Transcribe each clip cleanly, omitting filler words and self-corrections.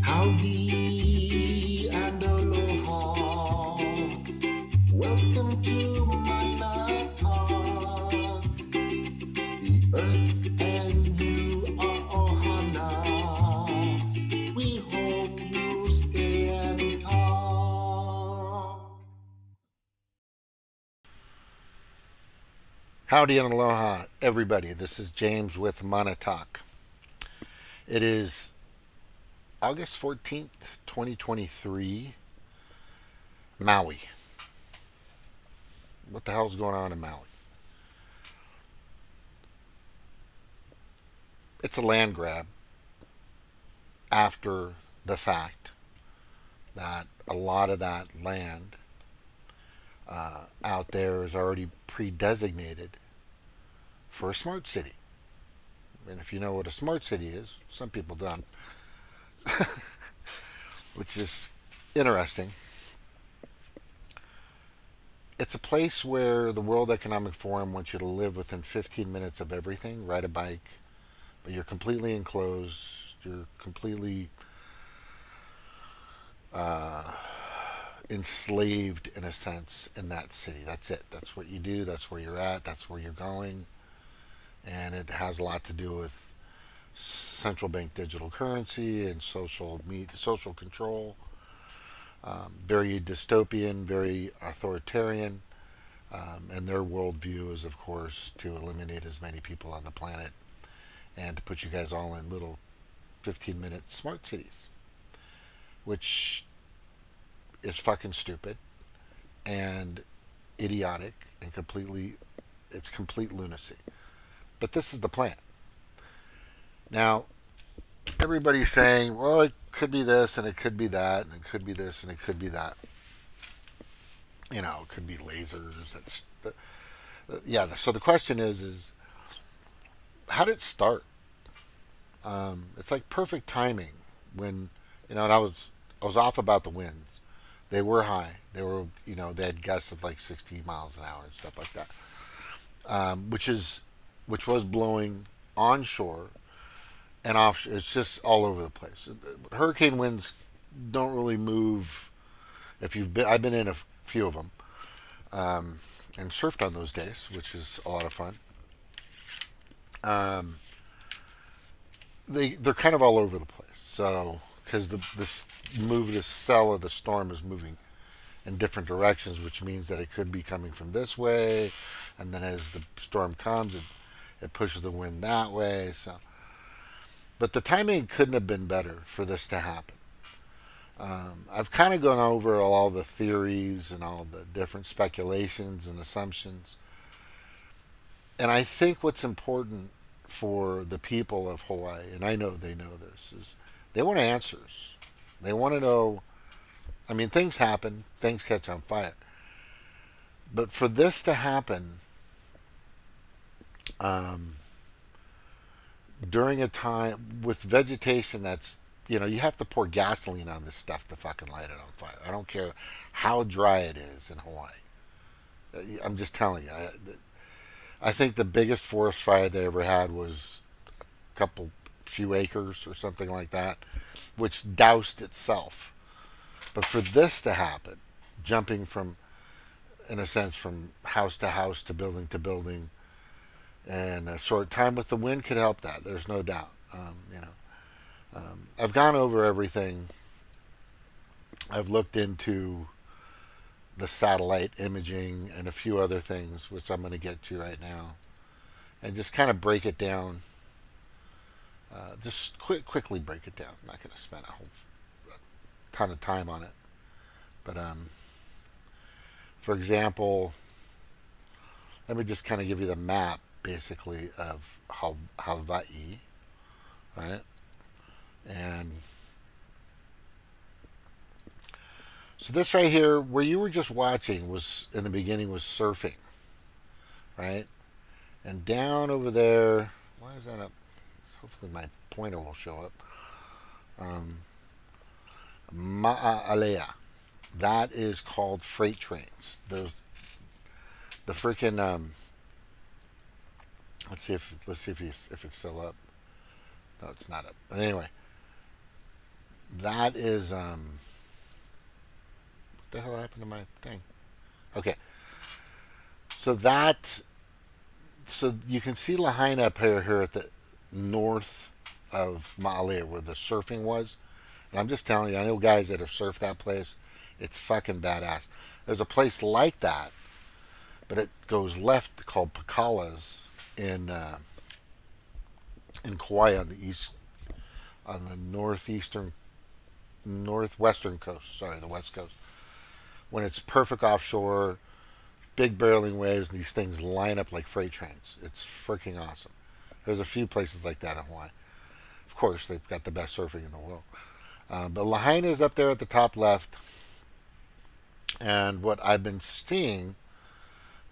Howdy and aloha. Welcome to Mana Talk. The earth and you are ohana. We hope you stay and talk. Howdy and aloha, everybody. This is James with Mana Talk. It is August 14th, 2023, Maui. What the hell's going on in Maui? It's a land grab after the fact that a lot of that land out there is already pre-designated for a smart city. And if you know what a smart city is, some people don't, which is interesting. It's a place where the World Economic Forum wants you to live within 15 minutes of everything, ride a bike, but you're completely enclosed, you're completely enslaved in a sense in that city. That's it. That's what you do, that's where you're at, that's where you're going. And it has a lot to do with central bank digital currency and social control. Very dystopian, very authoritarian, and their worldview is, of course, to eliminate as many people on the planet and to put you guys all in little 15-minute smart cities, which is fucking stupid and idiotic and it's complete lunacy. But this is the plan. Now, everybody's saying, well, it could be this and it could be that and it could be this and it could be that. You know, it could be lasers. So the question is how did it start? It's like perfect timing when, and I was off about the winds. They were high. They were, they had gusts of like 60 miles an hour and stuff like that, which was blowing onshore and offshore. It's just all over the place. Hurricane winds don't really move. I've been in a few of them, and surfed on those days, which is a lot of fun. They're kind of all over the place. So because this cell of the storm is moving in different directions, which means that it could be coming from this way, and then as the storm comes, it pushes the wind that way. But the timing couldn't have been better for this to happen. I've kind of gone over all the theories and all the different speculations and assumptions. And I think what's important for the people of Hawaii, and I know they know this, is they want answers. They want to know, things happen, things catch on fire. But for this to happen during a time with vegetation that's, you have to pour gasoline on this stuff to fucking light it on fire. I don't care how dry it is in Hawaii. I'm just telling you. I think the biggest forest fire they ever had was a few acres or something like that, which doused itself. But for this to happen, jumping from, in a sense, from house to building, and a short time with the wind could help that. There's no doubt. I've gone over everything. I've looked into the satellite imaging and a few other things, which I'm going to get to right now, and just kind of break it down. Just quickly break it down. I'm not going to spend a ton of time on it, but for example, let me just kind of give you the map, basically, of Hawaii, right? And so this right here, where you were just watching, was in the beginning was surfing, right? And down over there, why is that up? Hopefully my pointer will show up. Ma'alea. That is called freight trains. Those The freaking let's see if it's still up. No, it's not up. But anyway, that is what the hell happened to my thing? Okay, so that so you can see Lahaina up here at the north of Maale where the surfing was. And I'm just telling you, I know guys that have surfed that place. It's fucking badass. There's a place like that, but it goes left called Pacala's in Kauai on the east, on the northwestern coast. Sorry, the west coast. When it's perfect offshore, big barreling waves, and these things line up like freight trains. It's freaking awesome. There's a few places like that in Hawaii. Of course, they've got the best surfing in the world. But Lahaina is up there at the top left. And what I've been seeing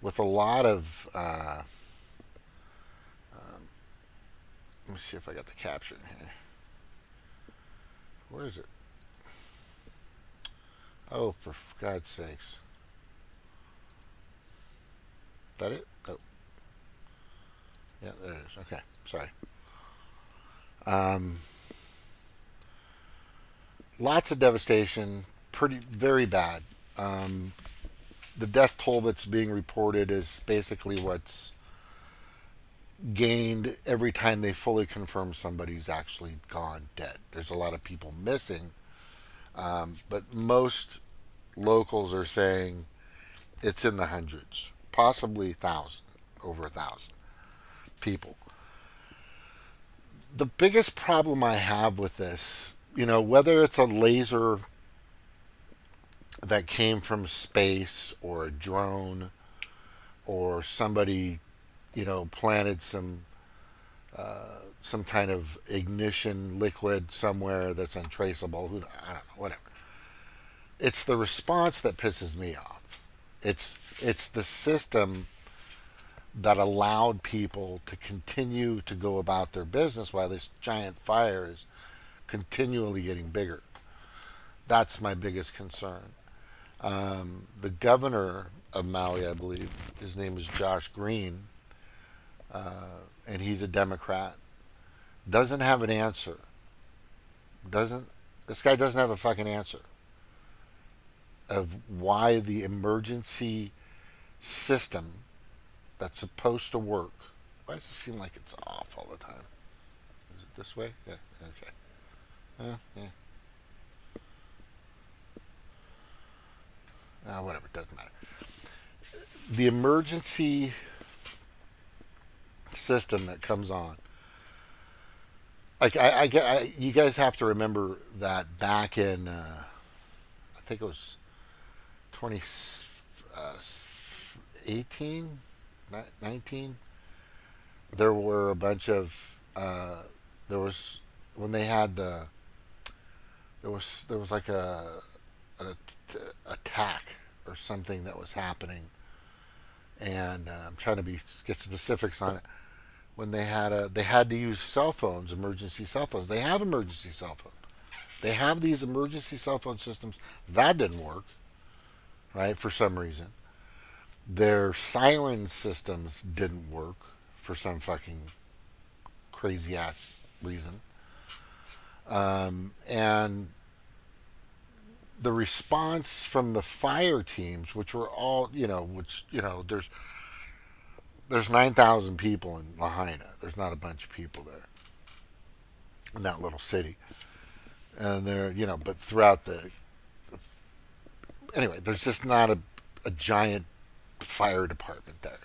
with a lot of, let me see if I got the caption here. Where is it? Oh, for God's sakes. Is that it? Oh. Yeah, there it is. Okay, sorry. Lots of devastation. Very bad. The death toll that's being reported is basically what's gained every time they fully confirm somebody's actually gone dead. There's a lot of people missing, but most locals are saying it's in the hundreds, possibly over 1,000 people. The biggest problem I have with this, whether it's a laser that came from space or a drone or somebody, planted some kind of ignition liquid somewhere that's untraceable. I don't know, whatever. It's the response that pisses me off. It's the system that allowed people to continue to go about their business while this giant fire is continually getting bigger. That's my biggest concern. The governor of Maui, I believe, his name is Josh Green, and he's a Democrat, doesn't have an answer. This guy doesn't have a fucking answer of why the emergency system that's supposed to work. Why does it seem like it's off all the time? Is it this way? Yeah, okay. Yeah. Whatever, it doesn't matter. The emergency system that comes on, like you guys have to remember that back in, I think it was 2018, 19. There were a bunch of there was when they had there was like an attack or something that was happening, and I'm trying to get specifics on it. When they had to use cell phones, emergency cell phones. They have emergency cell phones. They have these emergency cell phone systems that didn't work, right? For some reason, their siren systems didn't work for some fucking crazy ass reason, and the response from the fire teams, which were all, there's 9,000 people in Lahaina. There's not a bunch of people there in that little city, and but throughout anyway, there's just not a giant fire department there.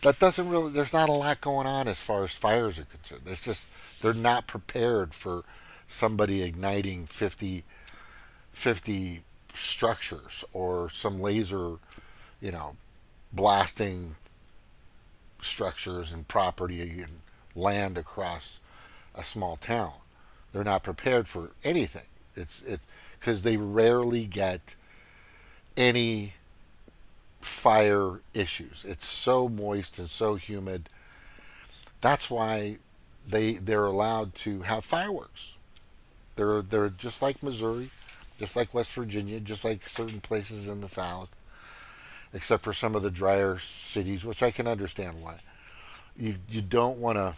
That doesn't really. There's not a lot going on as far as fires are concerned. They're not prepared for somebody igniting 50 structures or some laser, blasting structures and property and land across a small town. They're not prepared for anything. It's because they rarely get any fire issues. It's so moist and so humid. That's why they're allowed to have fireworks. They're just like Missouri, just like West Virginia, just like certain places in the South. except for some of the drier cities, which I can understand why. You don't want to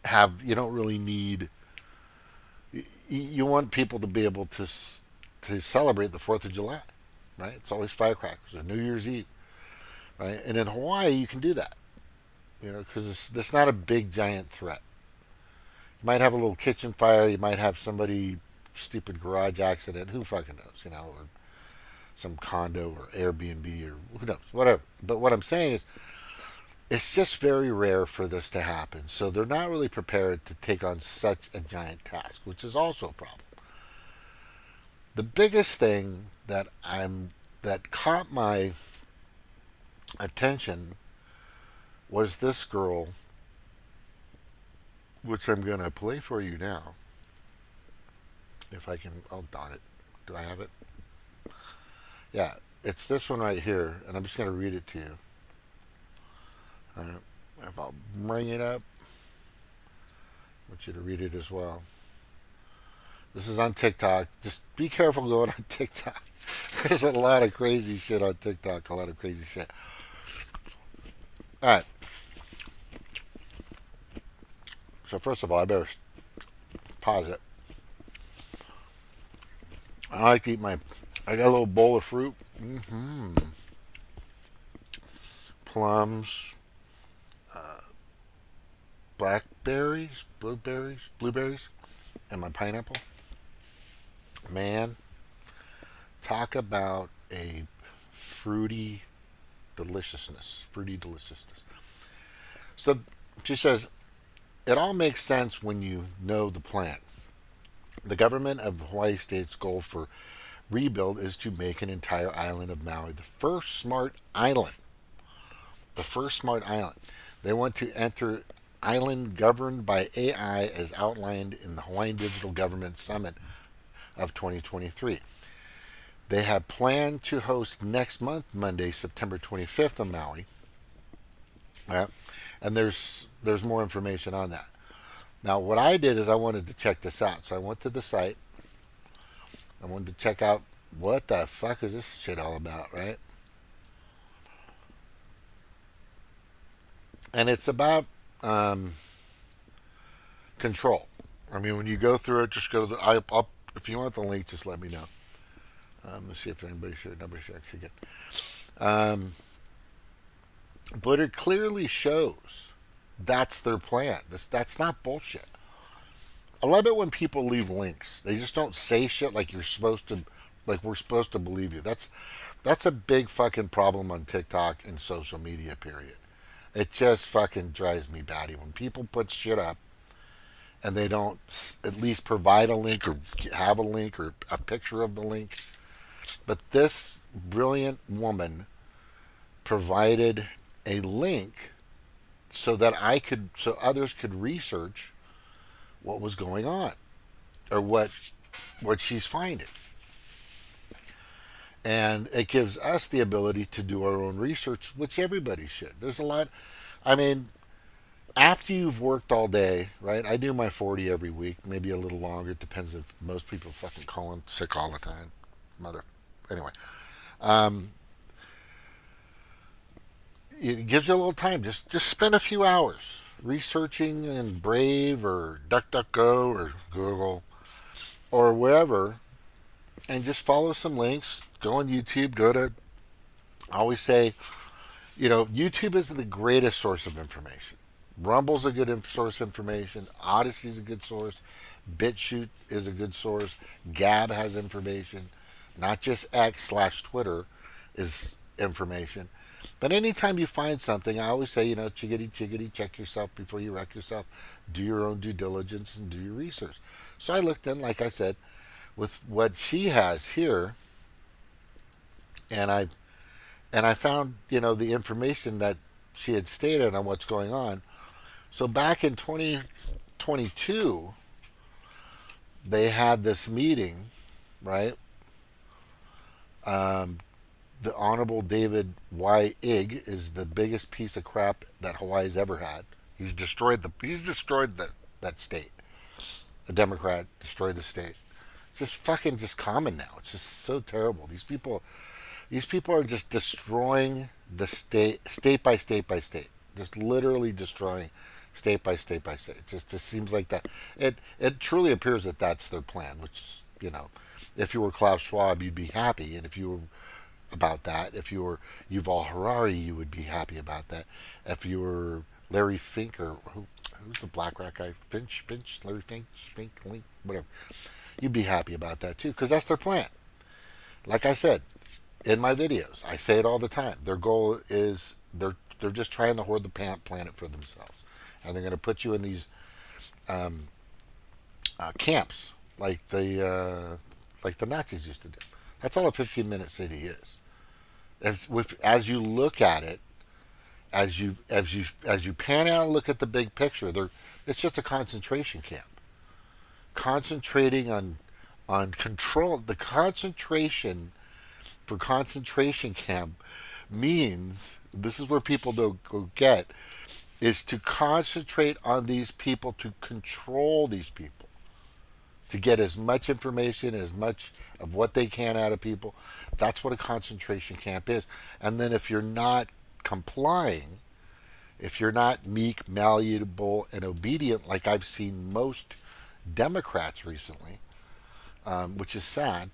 have, you don't really need, you want people to be able to celebrate the 4th of July, right? It's always firecrackers or New Year's Eve, right? And in Hawaii, you can do that, because it's not a big giant threat. You might have a little kitchen fire. You might have somebody stupid garage accident. Who fucking knows, or some condo or Airbnb or who knows, whatever. But what I'm saying is, it's just very rare for this to happen. So they're not really prepared to take on such a giant task, which is also a problem. The biggest thing that caught my attention was this girl, which I'm gonna play for you now. If I can, oh darn it, do I have it? Yeah, it's this one right here, and I'm just gonna read it to you. If I'll bring it up, I want you to read it as well. This is on TikTok. Just be careful going on TikTok. There's a lot of crazy shit on TikTok. A lot of crazy shit. All right. So first of all, I better pause it. I like to eat I got a little bowl of fruit. Plums, blackberries, blueberries, and my pineapple. Man, talk about a fruity deliciousness. So she says, it all makes sense when you know the plan. The government of Hawaii State's goal for rebuild is to make an entire island of Maui the first smart island. They want to enter island governed by AI as outlined in the Hawaiian Digital Government Summit of 2023. They have planned to host next month, Monday, September 25th on Maui. And there's more information on that. Now, what I did is I wanted to check this out. So I went to the site. I wanted to check out what the fuck is this shit all about, right? And it's about control. I mean, when you go through it, just go to I'll, if you want the link, just let me know. Let's see if anybody's here. Nobody's here. Okay, good. But it clearly shows that's their plan. That's not bullshit. I love it when people leave links. They just don't say shit like you're supposed to, like we're supposed to believe you. That's a big fucking problem on TikTok and social media, period. It just fucking drives me batty when people put shit up and they don't at least provide a link or have a link or a picture of the link. But this brilliant woman provided a link so that so others could research what was going on or what she's finding. And it gives us the ability to do our own research, which everybody should. There's a lot. I mean, after you've worked all day, right? I do my 40 every week, maybe a little longer. It depends if most people fucking call in sick all the time. Anyway. It gives you a little time. Just spend a few hours researching in Brave or DuckDuckGo or Google or wherever, and just follow some links. Go on YouTube. I always say, YouTube is the greatest source of information. Rumble's a good source of information. Odyssey's a good source. BitChute is a good source. Gab has information. Not just X/Twitter is information. But anytime you find something, I always say, chickadee, check yourself before you wreck yourself. Do your own due diligence and do your research. So I looked in, like I said, with what she has here, and I found, the information that she had stated on what's going on. So back in 2022, they had this meeting, right? The Honorable David Y. Ig is the biggest piece of crap that Hawaii's ever had. He's destroyed that state. A Democrat destroyed the state. It's just fucking just common now. It's just so terrible. These people, These people are just destroying the state by state by state, just literally destroying state by state by state. It just seems like that. It truly appears that that's their plan. Which, if you were Klaus Schwab, you'd be happy, and if you were about that, if you were Yuval Harari, you would be happy about that. If you were Larry Fink, or who's the BlackRock guy? Finch, Larry Fink, Link, whatever. You'd be happy about that too, because that's their plan. Like I said in my videos, I say it all the time. Their goal is they're just trying to hoard the planet for themselves, and they're going to put you in these camps like the Nazis used to do. That's all a 15-minute city is. As you look at it, as you pan out and look at the big picture, it's just a concentration camp, concentrating on control. The concentration for concentration camp means, this is where people don't go get, is to concentrate on these people, to control these people, to get as much information, as much of what they can out of people. That's what a concentration camp is. And then if you're not complying, if you're not meek, malleable, and obedient, like I've seen most Democrats recently, which is sad,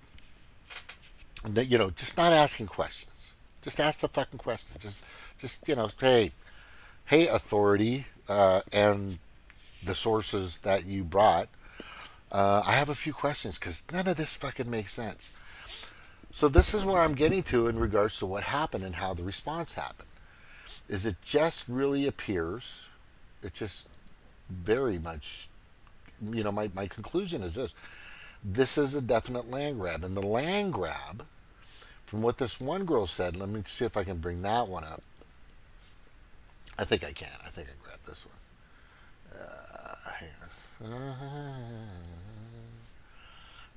just not asking questions. Just ask the fucking question. Just hey, authority, and the sources that you brought. I have a few questions, because none of this fucking makes sense. So this is where I'm getting to in regards to what happened and how the response happened. Is it just really appears, it just very much, my conclusion is this. This is a definite land grab. And the land grab, from what this one girl said, let me see if I can bring that one up. I think I can. I think I grabbed this one. Hang on.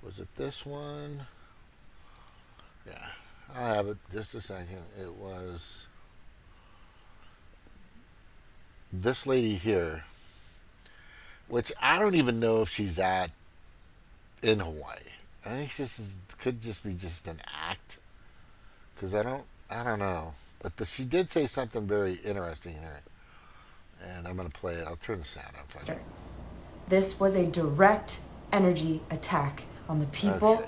Was it this one? Yeah, I have it. Just a second. It was this lady here, which I don't even know if she's in Hawaii. I think this could just be just an act, because I don't know. But she did say something very interesting here, and I'm gonna play it. I'll turn the sound on. Fuck it. This was a direct energy attack on the people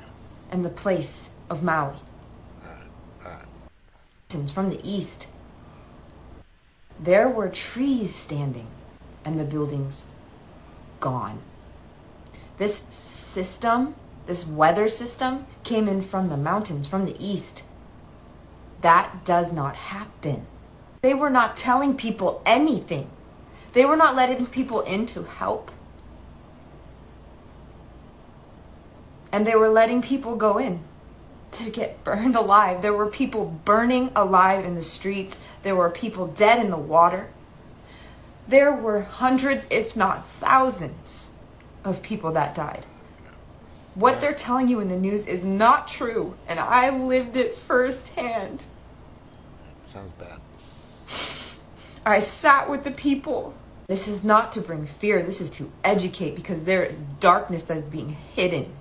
and the place of Maui. All right. From the east, there were trees standing and the buildings gone. This system, this weather system, came in from the mountains, from the east. That does not happen. They were not telling people anything. They were not letting people in to help. And they were letting people go in to get burned alive. There were people burning alive in the streets. There were people dead in the water. There were hundreds, if not thousands, of people that died. What they're telling you in the news is not true, and I lived it firsthand. Sounds bad. I sat with the people. This is not to bring fear. This is to educate, because there is darkness that is being hidden.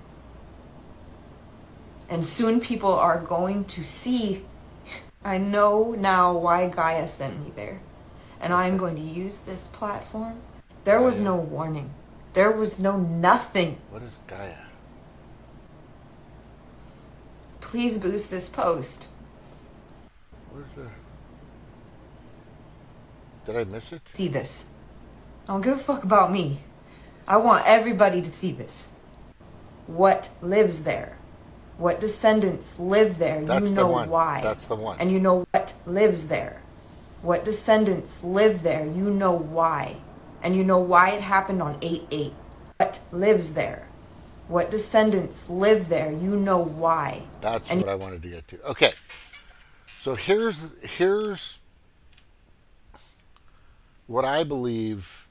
And soon people are going to see. I know now why Gaia sent me there. And I'm going to use this platform. There was no warning. There was no nothing. What is Gaia? Please boost this post. Where's the... Did I miss it? See this. I don't give a fuck about me. I want everybody to see this. What lives there? What descendants live there? That's you know the one. why. That's the one. And you know what lives there. What descendants live there? You know why. And you know why it happened on 8/8. What lives there? What descendants live there? You know why. That's what I wanted to get to. Okay. So here's what I believe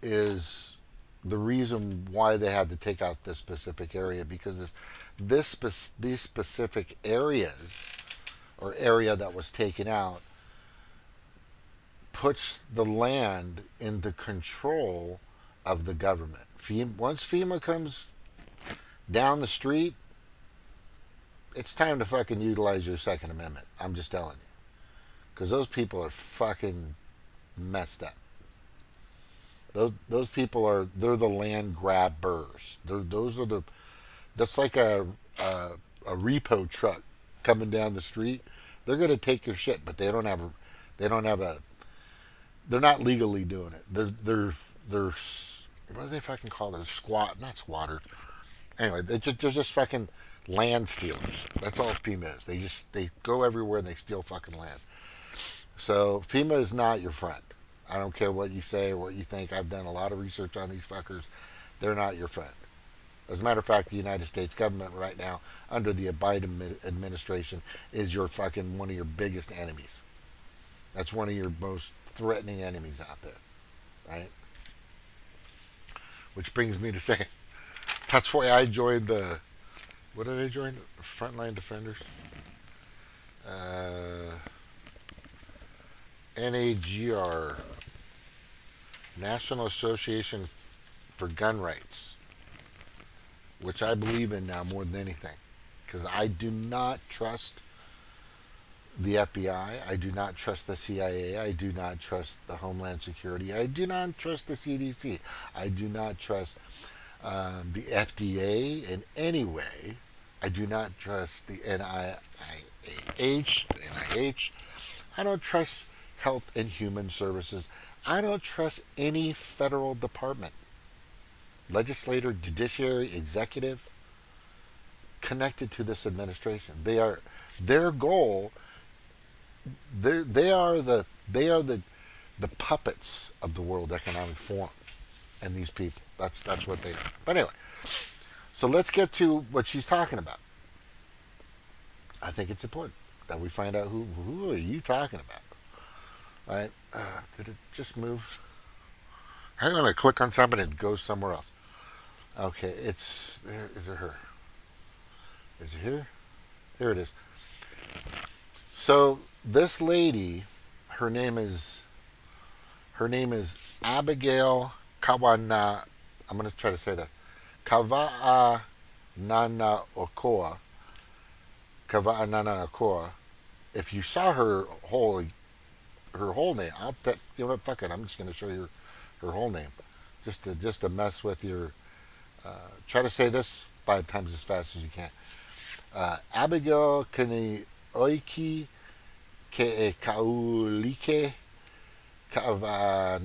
is the reason why they had to take out this specific area, because these specific areas, or area that was taken out, puts the land into control of the government. Once FEMA comes down the street, it's time to fucking utilize your Second Amendment. I'm just telling you. Because those people are fucking messed up. Those people they're the land grabbers. Those are the, that's like a repo truck coming down the street. They're gonna take your shit, but they don't have a, they're not legally doing it. They're what do they fucking call it? Squat, not squatter. Anyway, they're just fucking land stealers. That's all FEMA is. They go everywhere and they steal fucking land. So FEMA is not your friend. I don't care what you say or what you think. I've done a lot of research on these fuckers. They're not your friend. As a matter of fact, the United States government right now, under the Biden administration, is your fucking one of your biggest enemies. That's one of your most threatening enemies out there, right? Which brings me to say, that's why I joined the, what did I join? Frontline Defenders? NAGR, National Association for Gun Rights, which I believe in now more than anything, because I do not trust the FBI, I do not trust the CIA, I do not trust the Homeland Security, I do not trust the CDC, I do not trust the FDA in any way, I do not trust the NIH, I don't trust Health and Human Services. I don't trust any federal department, legislator, judiciary, executive, connected to this administration. They are their goal. They are the puppets of the World Economic Forum, and these people. That's what they are. But anyway, so let's get to what she's talking about. I think it's important that we find out who are you talking about. All right, did it just move? I'm going to click on something and it goes somewhere else. Okay, it's there. Is it her? Is it here? Here it is. So this lady, her name is Abigail Kawana. I'm going to try to say that. Kawa'a Nana Okoa. Kawa'a Nana Okoa. If you saw her whole name, I'll bet, you know what, fuck it, I'm just going to show you her whole name, just to mess with your. Try to say this 5 times as fast as you can. Abigail Kani Oiki Ke Kaulike Kava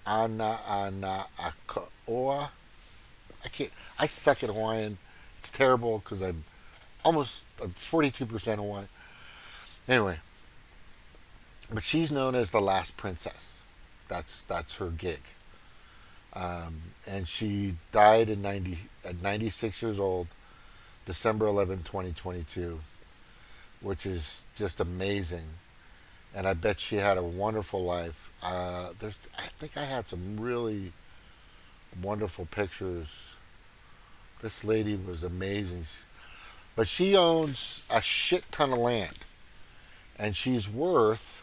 Ana Akaoa. I suck at Hawaiian. It's terrible because I'm 42% Hawaiian. Anyway, but she's known as the Last Princess. That's her gig. And she died at 96 years old, December 11, 2022, which is just amazing. And I bet she had a wonderful life. I think I had some really wonderful pictures. This lady was amazing. But she owns a shit ton of land. And she's worth,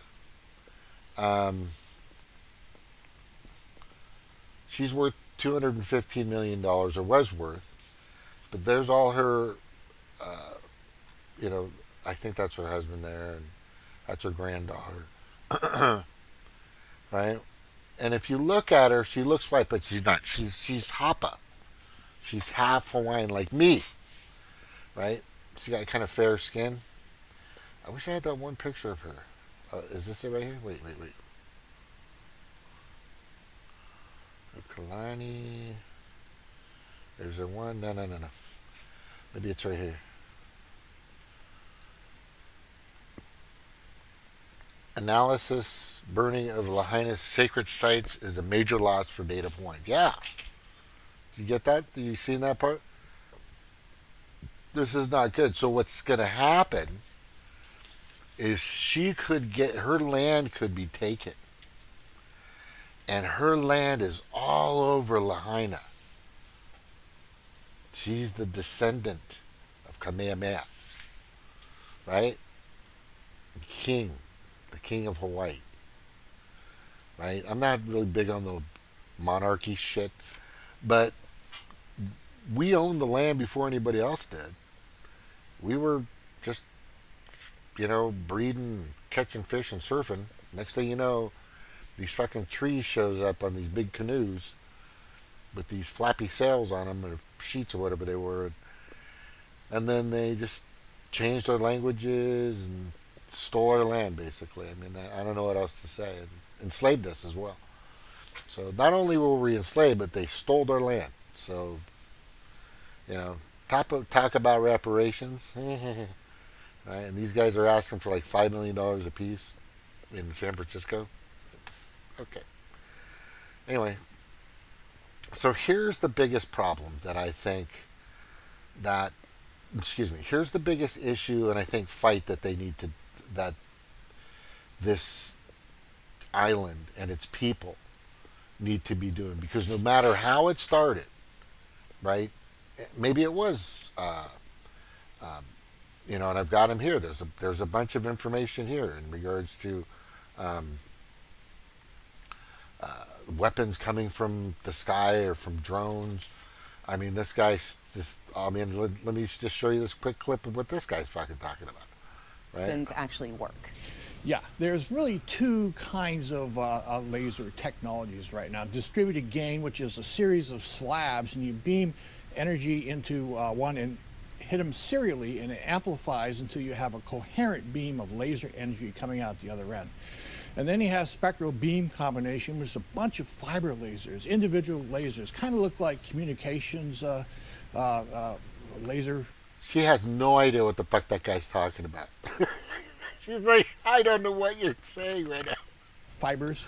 $215 million, or was worth. But there's all her, I think that's her husband there, and that's her granddaughter, right? And if you look at her, she looks white, but she's not. She's Hapa. She's half Hawaiian, like me, right? She got kind of fair skin. I wish I had that one picture of her. Is this it right here? Wait. Kalani. There's a one. No. Maybe it's right here. Analysis, burning of Lahaina's sacred sites is a major loss for Native Hawaiians. Yeah. Did you get that? Did you see that part? This is not good. So what's going to happen is her land could be taken. And her land is all over Lahaina. She's the descendant of Kamehameha, right? The king of Hawaii, right? I'm not really big on the monarchy shit, but we owned the land before anybody else did. We were just, breeding, catching fish and surfing. Next thing you know, these fucking trees shows up on these big canoes with these flappy sails on them, or sheets or whatever they were. And then they just changed our languages and stole our land, basically. I mean, I don't know what else to say. And enslaved us as well. So not only were we enslaved, but they stole our land. So, talk about reparations. Right? And these guys are asking for like $5 million a piece in San Francisco. Okay. Anyway, so here's the biggest problem that I think here's the biggest issue and I think fight that they need to, that this island and its people need to be doing, because no matter how it started, right? Maybe it was, and I've got them here. There's a bunch of information here in regards to weapons coming from the sky or from drones. I mean, this guy's just. Let me just show you this quick clip of what this guy's fucking talking about. Right? Weapons actually work. Yeah, there's really two kinds of laser technologies right now. Distributed gain, which is a series of slabs, and you beam energy into one and hit them serially, and it amplifies until you have a coherent beam of laser energy coming out the other end. And then you have spectral beam combination, which is a bunch of fiber lasers, individual lasers, kind of look like communications laser. She has no idea what the fuck that guy's talking about. She's like, I don't know what you're saying right now. Fibers,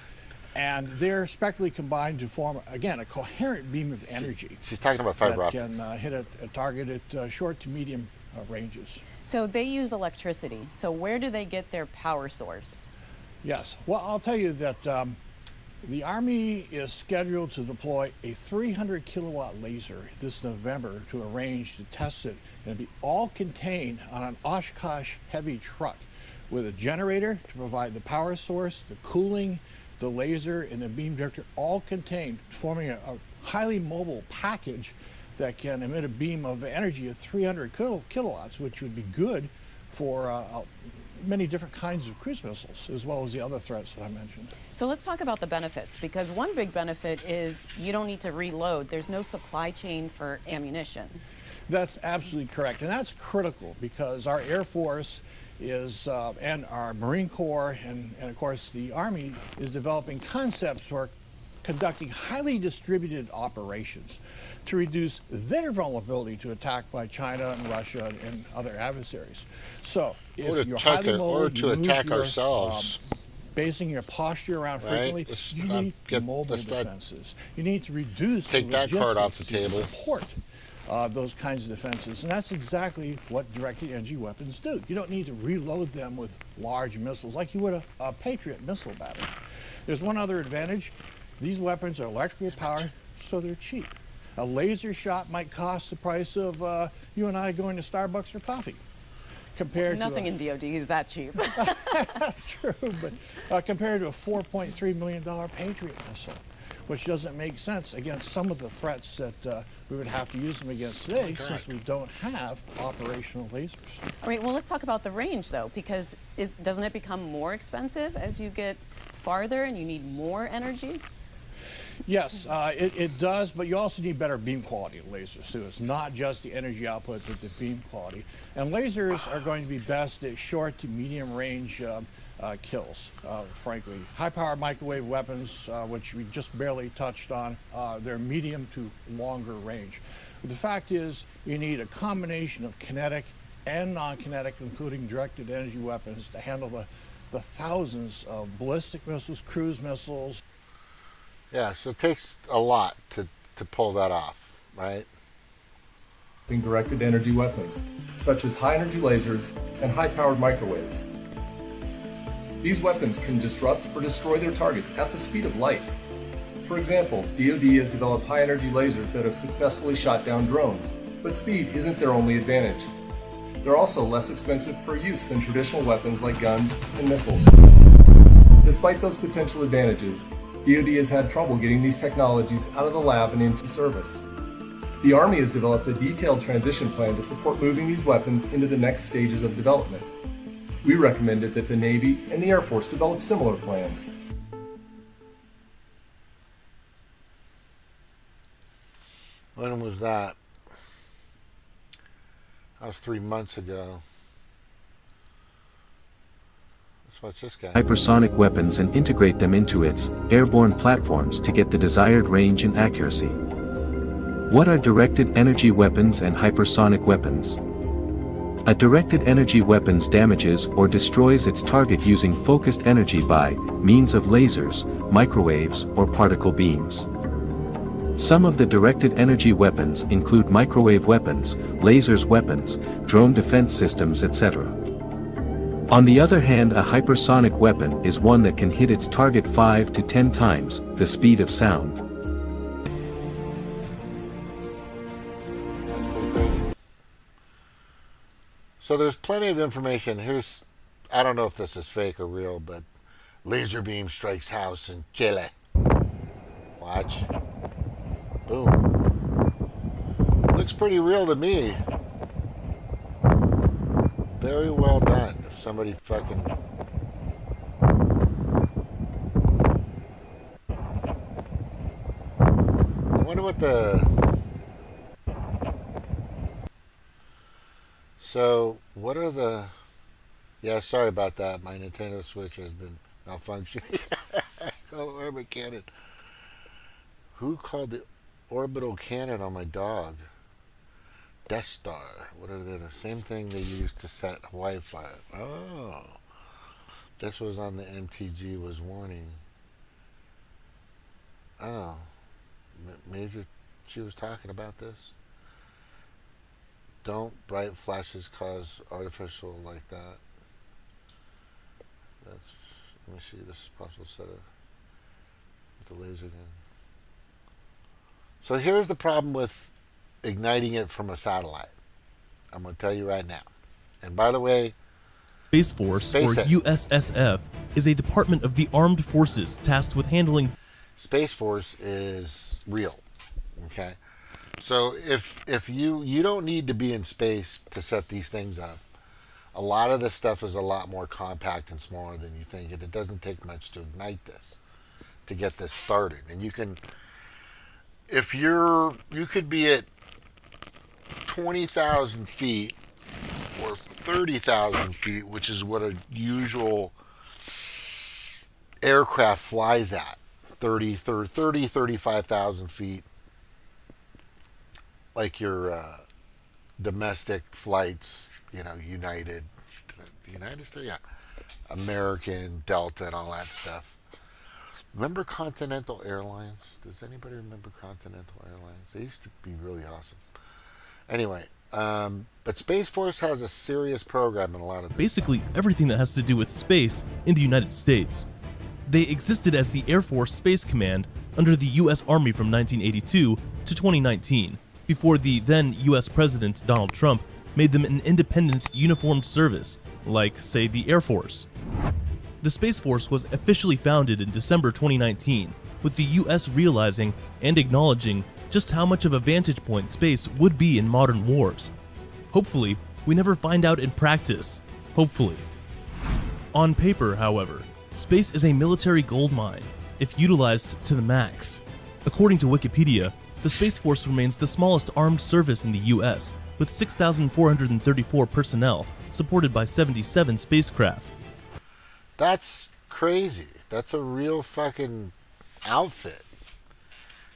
and they're spectrally combined to form, again, a coherent beam of energy. She's talking about fiber that optics. can hit a target at short to medium ranges. So they use electricity. So where do they get their power source? Yes. Well, I'll tell you that the Army is scheduled to deploy a 300 kilowatt laser this November to a range to test it, and it'll be all contained on an Oshkosh heavy truck with a generator to provide the power source, the cooling, the laser, and the beam director, all contained, forming a highly mobile package that can emit a beam of energy of 300 kilowatts, which would be good for many different kinds of cruise missiles, as well as the other threats that I mentioned. So let's talk about the benefits, because one big benefit is you don't need to reload. There's no supply chain for ammunition. That's absolutely correct, and that's critical because our Air Force is, and our Marine Corps, and of course the Army is developing concepts for conducting highly distributed operations to reduce their vulnerability to attack by China and Russia and other adversaries. So if you're highly mobile, or to attack your, ourselves. Basing your posture around frequently, you need mobile defenses. You need to reduce take that card off the table. Support those kinds of defenses, and that's exactly what directed energy weapons do. You don't need to reload them with large missiles like you would a Patriot missile battery. There's one other advantage. These weapons are electrically powered, so they're cheap. A laser shot might cost the price of you and I going to Starbucks for coffee. Compared Nothing to in DOD is that cheap. That's true, but compared to a $4.3 million Patriot missile, which doesn't make sense against some of the threats that we would have to use them against today, since we don't have operational lasers. All right, well, let's talk about the range, though, because doesn't it become more expensive as you get farther and you need more energy? Yes, it does, but you also need better beam quality of lasers, too. It's not just the energy output, but the beam quality. And lasers are going to be best at short to medium range kills, frankly. High-powered microwave weapons, which we just barely touched on, they're medium to longer range. But the fact is, you need a combination of kinetic and non-kinetic, including directed energy weapons, to handle the thousands of ballistic missiles, cruise missiles. Yeah, so it takes a lot to pull that off, right? Directed energy weapons, such as high-energy lasers and high-powered microwaves. These weapons can disrupt or destroy their targets at the speed of light. For example, DoD has developed high-energy lasers that have successfully shot down drones, but speed isn't their only advantage. They're also less expensive per use than traditional weapons like guns and missiles. Despite those potential advantages, DoD has had trouble getting these technologies out of the lab and into service. The Army has developed a detailed transition plan to support moving these weapons into the next stages of development. We recommended that the Navy and the Air Force develop similar plans. When was that? That was 3 months ago. Let's watch this guy. Hypersonic weapons and integrate them into its airborne platforms to get the desired range and accuracy. What are directed energy weapons and hypersonic weapons? A directed energy weapon damages or destroys its target using focused energy by means of lasers, microwaves, or particle beams. Some of the directed energy weapons include microwave weapons, lasers weapons, drone defense systems, etc. On the other hand, a hypersonic weapon is one that can hit its target 5 to 10 times the speed of sound. So there's plenty of information. Here's, I don't know if this is fake or real, but laser beam strikes house in Chile. Watch. Boom. Looks pretty real to me. Very well done. If somebody fucking... I wonder what the... So, what are the... Yeah, sorry about that. My Nintendo Switch has been malfunctioning. Call the orbital cannon. Who called the orbital cannon on my dog? Death Star. What are the same thing they used to set Wi-Fi? Oh. This was on the MTG was warning. Oh. Major, she was talking about this? Don't bright flashes cause artificial like that. That's, let me see this possible setup with the laser gun. So here's the problem with igniting it from a satellite. I'm going to tell you right now. And by the way, Space Force, or USSF, is a department of the armed forces tasked with handling... Space Force is real. Okay? So if you don't need to be in space to set these things up. A lot of this stuff is a lot more compact and smaller than you think, and it doesn't take much to ignite this, to get this started. And you can, if you could be at 20,000 feet or 30,000 feet, which is what a usual aircraft flies at, 35,000 feet. Like your domestic flights, United States, yeah, American, Delta, and all that stuff. Remember Continental Airlines? Does anybody remember Continental Airlines? They used to be really awesome. Anyway, but Space Force has a serious program in a lot of... Basically everything that has to do with space in the United States. They existed as the Air Force Space Command under the U.S. Army from 1982 to 2019. Before the then U.S. President Donald Trump made them an independent uniformed service, like, say, the Air Force. The Space Force was officially founded in December 2019, with the U.S. realizing and acknowledging just how much of a vantage point space would be in modern wars. Hopefully, we never find out in practice. Hopefully. On paper, however, space is a military goldmine, if utilized to the max. According to Wikipedia, the Space Force remains the smallest armed service in the U.S., with 6,434 personnel, supported by 77 spacecraft. That's crazy. That's a real fucking outfit.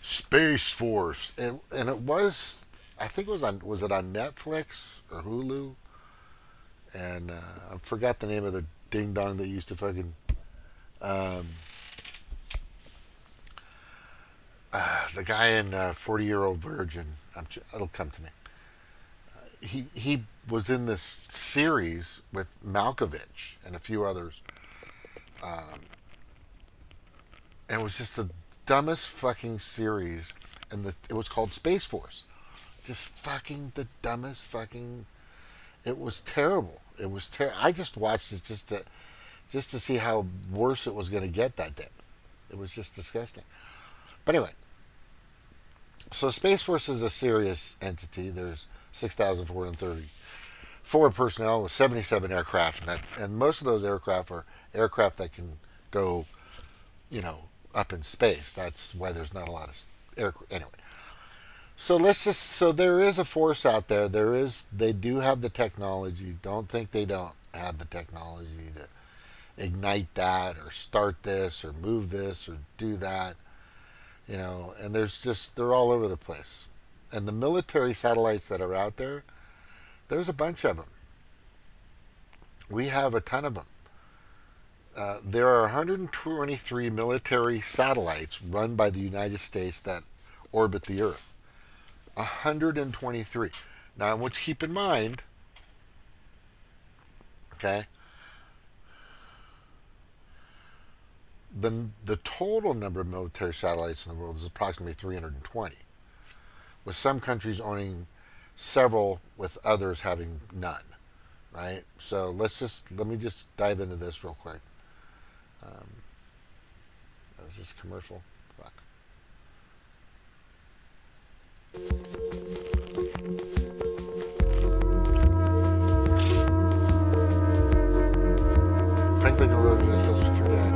Space Force. And it was, I think it was it on Netflix or Hulu? And I forgot the name of the ding-dong that used to fucking... the guy in 40-Year-Old Virgin, it'll come to me. He was in this series with Malkovich and a few others. And it was just the dumbest fucking series. And it was called Space Force. Just fucking the dumbest fucking... It was terrible. It was I just watched it just to see how worse it was going to get that day. It was just disgusting. But anyway, So Space Force is a serious entity. There's 6,434 personnel with 77 aircraft, and most of those aircraft are aircraft that can go, up in space. That's why there's not a lot of aircraft. Anyway, so there is a force out there. They do have the technology. Don't think they don't have the technology to ignite that or start this or move this or do that. And they're all over the place. And the military satellites that are out there, there's a bunch of them. We have a ton of them. There are 123 military satellites run by the United States that orbit the Earth. 123. Now, I want you to keep in mind, okay, the total number of military satellites in the world is approximately 320, with some countries owning several, with others having none, right? So let me just dive into this real quick. Is this commercial? Fuck. Franklin wrote in the Social Security Act.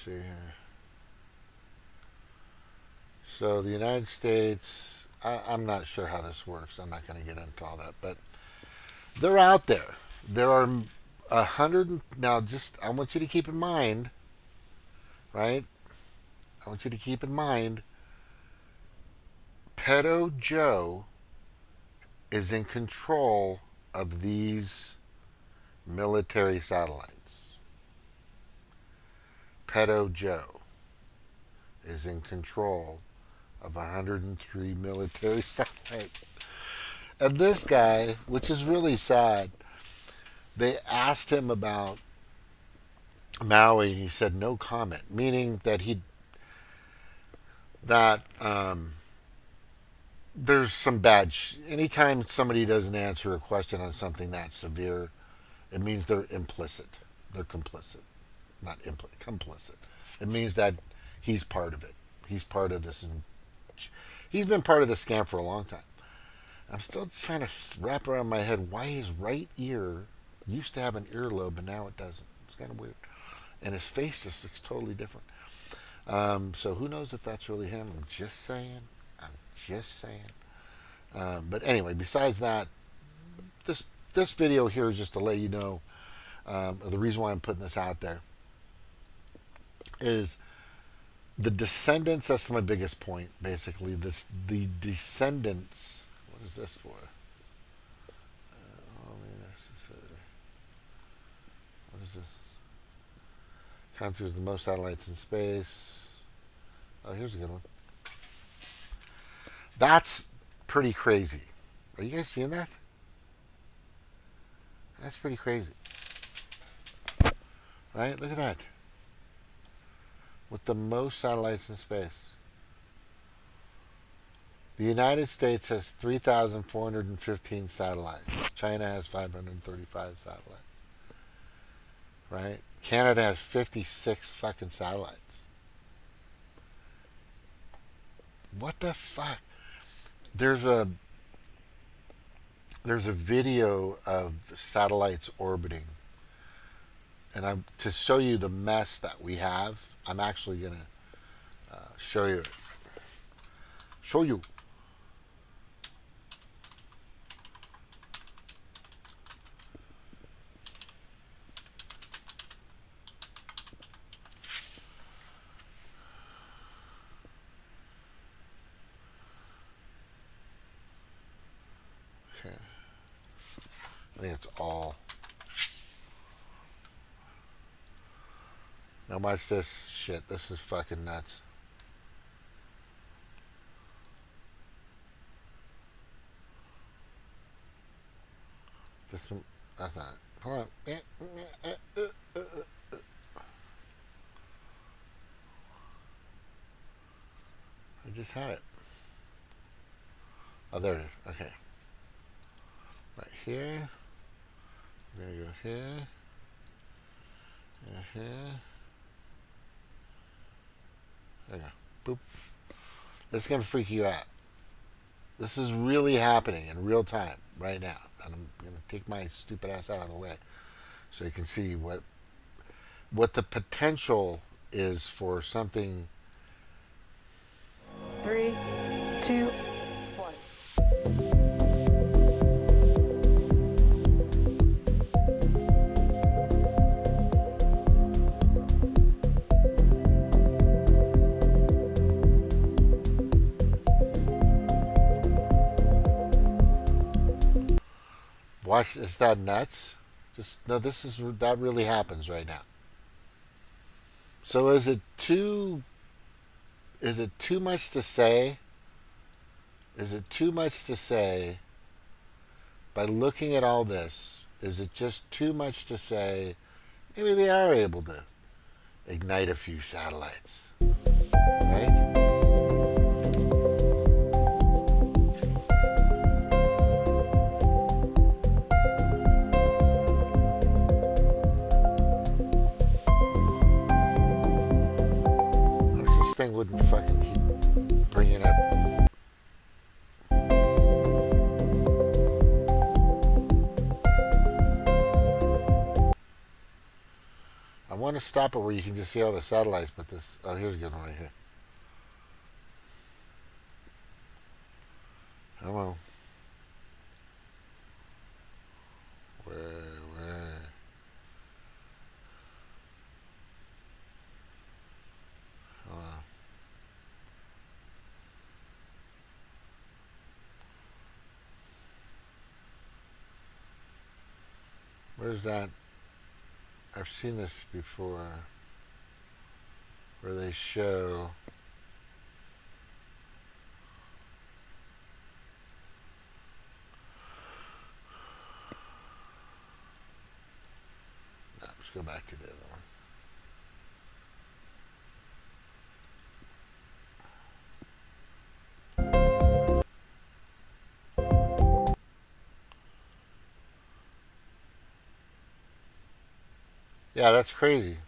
See here. So the United States, I'm not sure how this works. I'm not going to get into all that, but they're out there. There are 100. Now, I want you to keep in mind, right? I want you to keep in mind, Pedo Joe is in control of these military satellites. Pedo Joe is in control of 103 military satellites. And this guy, which is really sad, they asked him about Maui, and he said no comment, meaning that there's some bad. Anytime somebody doesn't answer a question on something that severe, it means they're implicit. They're complicit. Not complicit. It means that he's part of it. He's part of this, and he's been part of this scam for a long time. I'm still trying to wrap around my head why his right ear used to have an earlobe and now it doesn't. It's kind of weird, and his face just looks totally different. So who knows if that's really him? I'm just saying. But anyway, besides that, this video here is just to let you know the reason why I'm putting this out there. Is the descendants, that's my biggest point, basically. The descendants, what is this for? What is this? Countries with the most satellites in space. Oh, here's a good one. That's pretty crazy. Are you guys seeing that? That's pretty crazy. Right? Look at that. With the most satellites in space. The United States has 3,415 satellites. China has 535 satellites. Right? Canada has 56 fucking satellites. What the fuck? There's a video of satellites orbiting. And to show you the mess that we have, I'm actually going to show you. Okay. I think it's all. Now watch this shit. This is fucking nuts. This one, that's not it. Hold on. I just had it. Oh, there it is. Okay. Right here. We're going to go here. Here. There you go. Boop. It's going to freak you out. This is really happening in real time right now. And I'm going to take my stupid ass out of the way so you can see what the potential is for something. 3, 2, 1. Watch, is that nuts? Just no, that really happens right now. So is it too much to say? Is it too much to say by looking at all this? Is it just too much to say maybe they are able to ignite a few satellites? Right? Thing wouldn't fucking keep bringing up. I want to stop it where you can just see all the satellites, but this. Oh, here's a good one right here. Hello. Where? Where's that? I've seen this before, where they show no, let's go back to the other one. Yeah, that's crazy.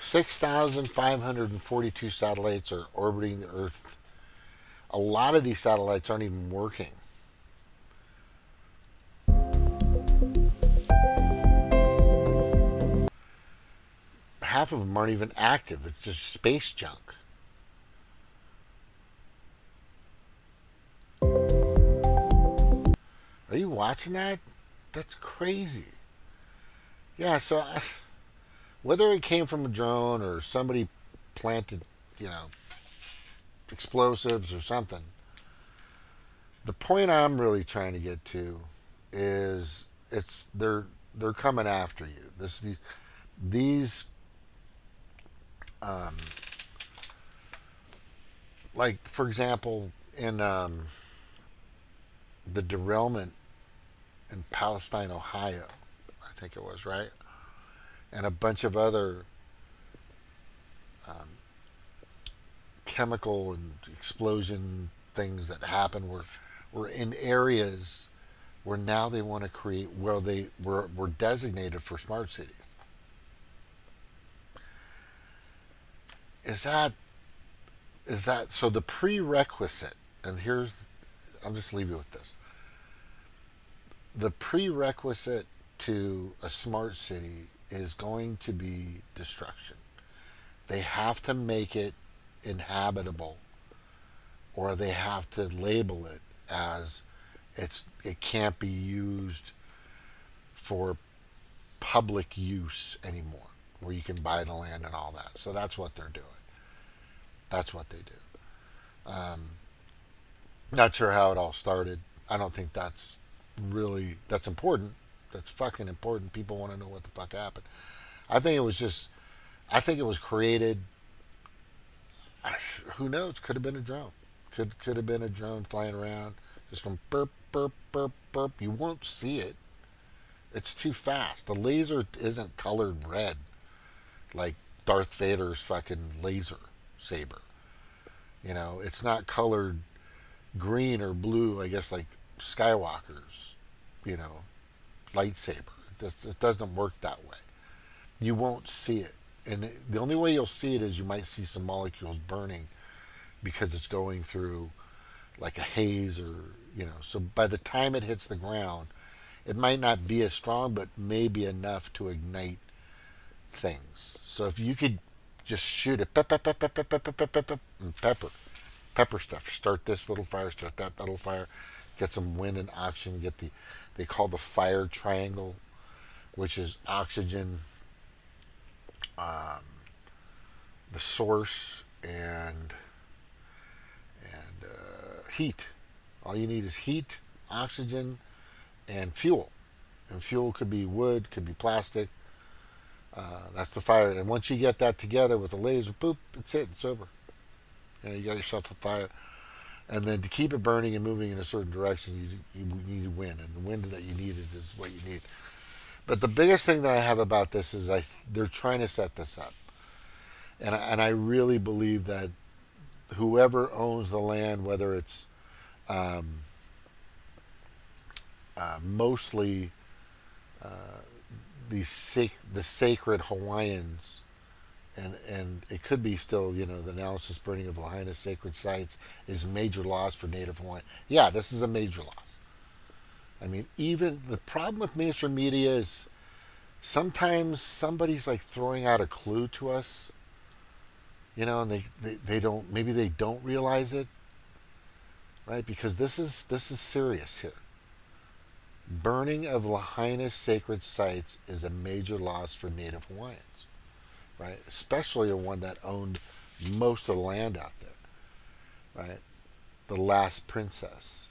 6,542 satellites are orbiting the Earth. A lot of these satellites aren't even working. Half of them aren't even active. It's just space junk. Are you watching that? That's crazy. Yeah, so whether it came from a drone or somebody planted, explosives or something, the point I'm really trying to get to is they're coming after you. These like for example in the derailment in Palestine, Ohio, I think it was, right? And a bunch of other chemical and explosion things that happen were in areas where now they want to create, where they were designated for smart cities. Is that so? The prerequisite, and I'll just leave you with this. The prerequisite to a smart city is going to be destruction. They have to make it inhabitable, or they have to label it as it can't be used for public use anymore, where you can buy the land and all that. So that's what they're doing. That's what they do. Not sure how it all started. I don't think that's important. That's fucking important. People want to know what the fuck happened. I think it was created. Who knows? Could have been a drone. Could have been a drone flying around, just going burp, burp, burp, burp. You won't see it. It's too fast. The laser isn't colored red like Darth Vader's fucking laser saber. It's not colored green or blue, I guess, like Skywalker's, lightsaber. It doesn't work that way. You won't see it. And the only way you'll see it is you might see some molecules burning because it's going through like a haze or, so by the time it hits the ground, it might not be as strong, but maybe enough to ignite things. So if you could just shoot it, and pepper stuff. Start this little fire, start that little fire, get some wind and oxygen, they call the fire triangle, which is oxygen, the source, and heat. All you need is heat, oxygen, and fuel. And fuel could be wood, could be plastic. That's the fire. And once you get that together with a laser, boop, it's it. It's over. You got yourself a fire. And then to keep it burning and moving in a certain direction, you need wind. And the wind that you need is what you need. But the biggest thing that I have about this is they're trying to set this up. And I really believe that whoever owns the land, whether it's mostly the sacred Hawaiians, and it could be still, the analysis burning of Lahaina's sacred sites is major loss for Native Hawaiian. Yeah, this is a major loss. I mean, even the problem with mainstream media is sometimes somebody's like throwing out a clue to us, and they don't realize it, right? Because this is serious here. Burning of Lahaina's sacred sites is a major loss for Native Hawaiians, right? Especially the one that owned most of the land out there, right? The last princess,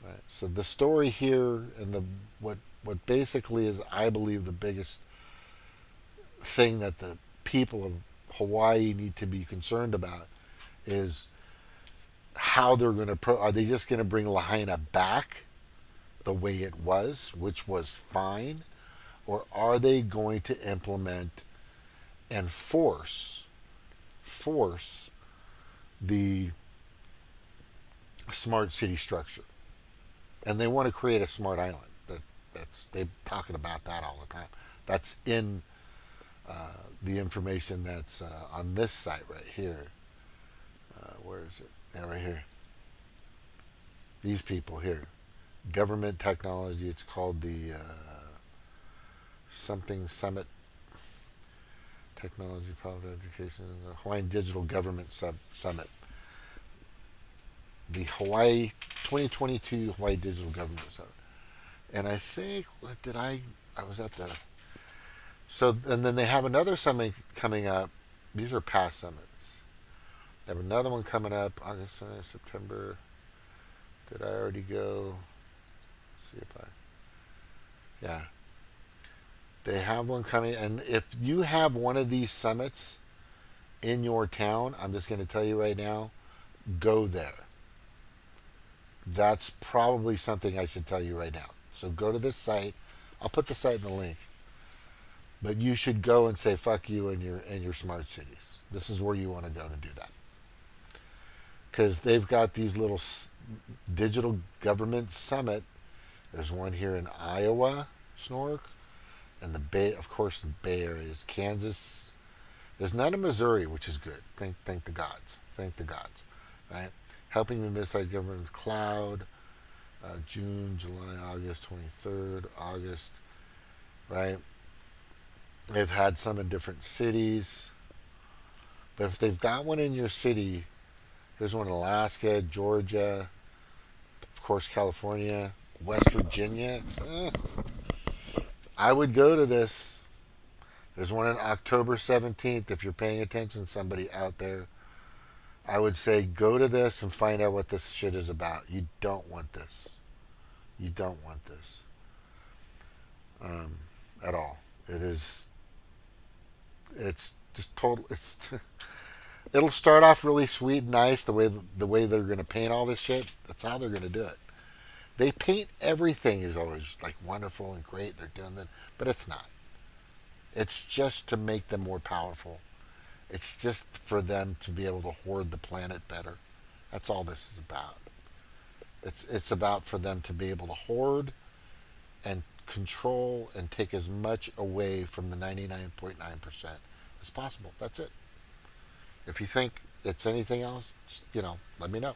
right? So the story here and what basically is, I believe, the biggest thing that the people of Hawaii need to be concerned about is how they're going to are they just going to bring Lahaina back the way it was, which was fine, or are they going to implement and force the smart city structure? And they want to create a smart island. They're talking about that all the time. That's in the information that's on this site right here. Where is it? Yeah, right here. These people here. Government technology. It's called the something Summit. Technology, Public Education, the Hawaiian Digital Government Summit. The 2022 Hawaii Digital Government Summit. And I think, I was at the, so, and then they have another summit coming up. These are past summits. They have another one coming up August, September. Did I already go? Let's see if yeah. They have one coming, and if you have one of these summits in your town, I'm just going to tell you right now, go there. That's probably something I should tell you right now. So go to this site. I'll put the site in the link. But you should go and say fuck you and your smart cities. This is where you want to go to do that. Because they've got these little digital government summit. There's one here in Iowa, Snork, and the Bay, of course, the Bay Area is Kansas. There's none in Missouri, which is good. Thank the gods. Thank the gods, right? Helping the mid-sized government with cloud. June, July, August, 23rd, August, right? They've had some in different cities. But if they've got one in your city, there's one in Alaska, Georgia, of course, California, West Virginia. I would go to this. There's one on October 17th. If you're paying attention, somebody out there, I would say go to this and find out what this shit is about. You don't want this. You don't want this at all. It is. It's just total. It's. It'll start off really sweet and nice the way they're going to paint all this shit. That's how they're going to do it. They paint everything is always like wonderful and great. They're doing that, but it's not. It's just to make them more powerful. It's just for them to be able to hoard the planet better. That's all this is about. It's about for them to be able to hoard and control and take as much away from the 99.9% as possible. That's it. If you think it's anything else, just, let me know.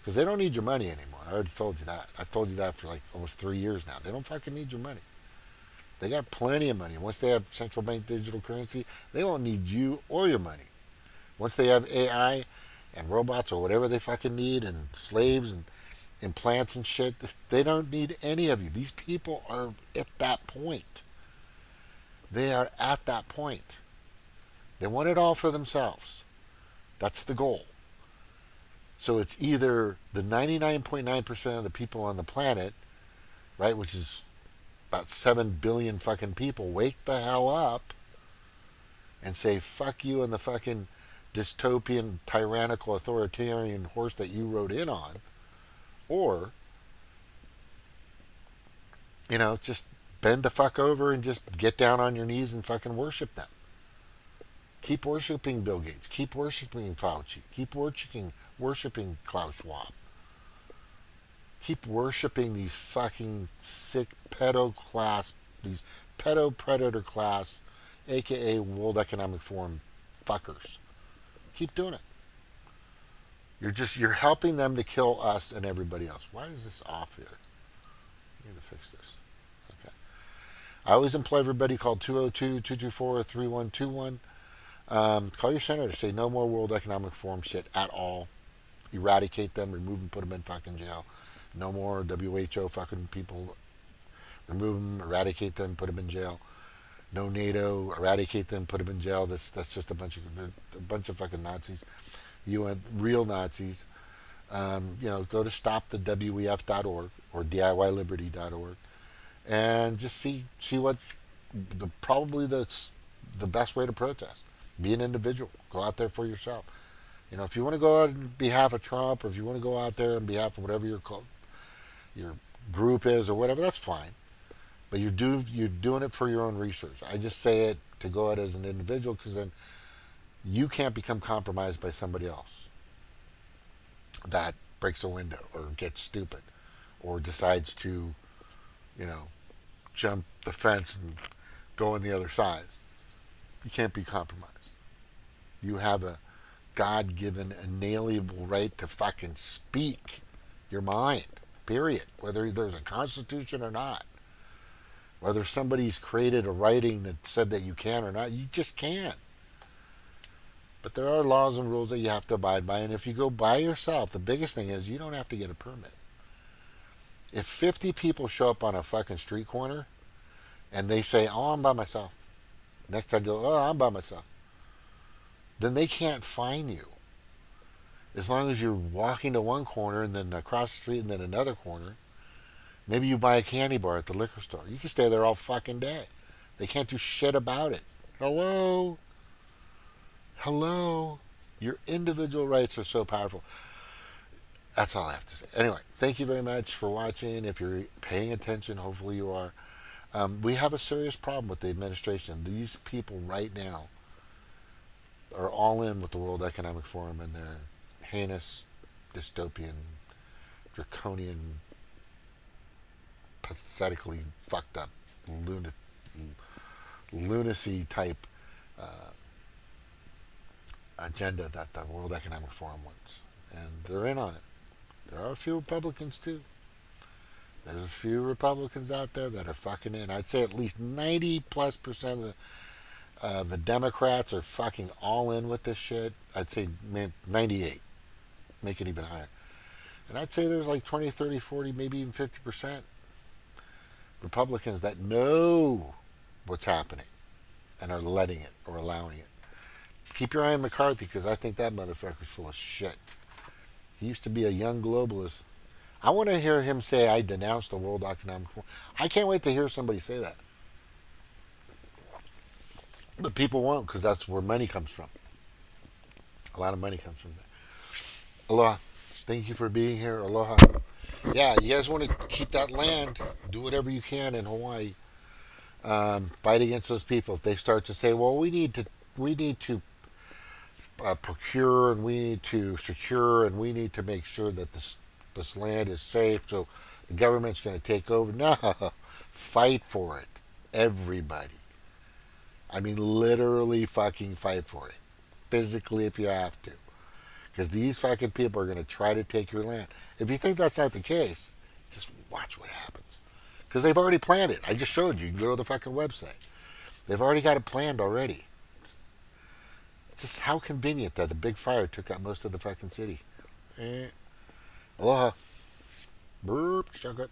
Because they don't need your money anymore. I already told you that. I've told you that for like almost 3 years now. They don't fucking need your money. They got plenty of money. Once they have central bank digital currency, they won't need you or your money. Once they have AI and robots or whatever they fucking need and slaves and implants and shit, they don't need any of you. These people are at that point. They are at that point. They want it all for themselves. That's the goal. So it's either the 99.9% of the people on the planet, right, which is about 7 billion fucking people, wake the hell up and say, fuck you and the fucking dystopian, tyrannical, authoritarian horse that you rode in on. Or, just bend the fuck over and just get down on your knees and fucking worship them. Keep worshiping Bill Gates. Keep worshiping Fauci. Keep worshiping Klaus Schwab. Keep worshiping these fucking sick these Pedo-Predator Class, aka World Economic Forum fuckers. Keep doing it. You're helping them to kill us and everybody else. Why is this off here? I need to fix this. Okay. I always employ everybody. Call 202-224-3121. Call your senator. Say no more World Economic Forum shit at all. Eradicate them. Remove them. Put them in fucking jail. No more WHO fucking people. Remove them. Eradicate them. Put them in jail. No NATO. Eradicate them. Put them in jail. That's just a bunch of fucking Nazis. UN real Nazis. Go to stopthewef.org or DIYliberty.org and just see what probably the best way to protest. Be an individual. Go out there for yourself. If you want to go out on behalf of Trump, or if you want to go out there on behalf of whatever your group is or whatever, that's fine. But you're doing it for your own research. I just say it to go out as an individual because then you can't become compromised by somebody else that breaks a window or gets stupid or decides to, jump the fence and go on the other side. You can't be compromised. You have a God-given, inalienable right to fucking speak your mind, period. Whether there's a constitution or not. Whether somebody's created a writing that said that you can or not, you just can't. But there are laws and rules that you have to abide by, and if you go by yourself, the biggest thing is you don't have to get a permit. If 50 people show up on a fucking street corner and they say, oh, I'm by myself. Next I go, oh, I'm by myself. Then they can't fine you. As long as you're walking to one corner and then across the street and then another corner. Maybe you buy a candy bar at the liquor store. You can stay there all fucking day. They can't do shit about it. Hello? Your individual rights are so powerful. That's all I have to say. Anyway, thank you very much for watching. If you're paying attention, hopefully you are. We have a serious problem with the administration. These people right now are all in with the World Economic Forum and their heinous, dystopian, draconian, pathetically fucked up lunacy type agenda that the World Economic Forum wants. And they're in on it. There are a few Republicans too. There's a few Republicans out there that are fucking in. I'd say at least 90+% of the Democrats are fucking all in with this shit. I'd say 98. Make it even higher. And I'd say there's like 20, 30, 40, maybe even 50% Republicans that know what's happening and are letting it or allowing it. keep your eye on McCarthy, because I think that motherfucker's full of shit. He used to be a young globalist. I want to hear him say, I denounce the World Economic Forum. I can't wait to hear somebody say that. But people won't, because that's where money comes from. A lot of money comes from there. Aloha. Thank you for being here. Aloha. Yeah, you guys want to keep that land, do whatever you can in Hawaii. Fight against those people. If they start to say, well, we need to procure, and we need to secure, and we need to make sure that this land is safe, so the government's going to take over. No, fight for it, everybody. I mean, literally fucking fight for it, physically if you have to, because these fucking people are going to try to take your land. If you think that's not the case, just watch what happens, because they've already planned it. I just showed you. You can go to the fucking website. They've already got it planned already. Just how convenient that the big fire took out most of the fucking city. Aloha. Burp, sugar.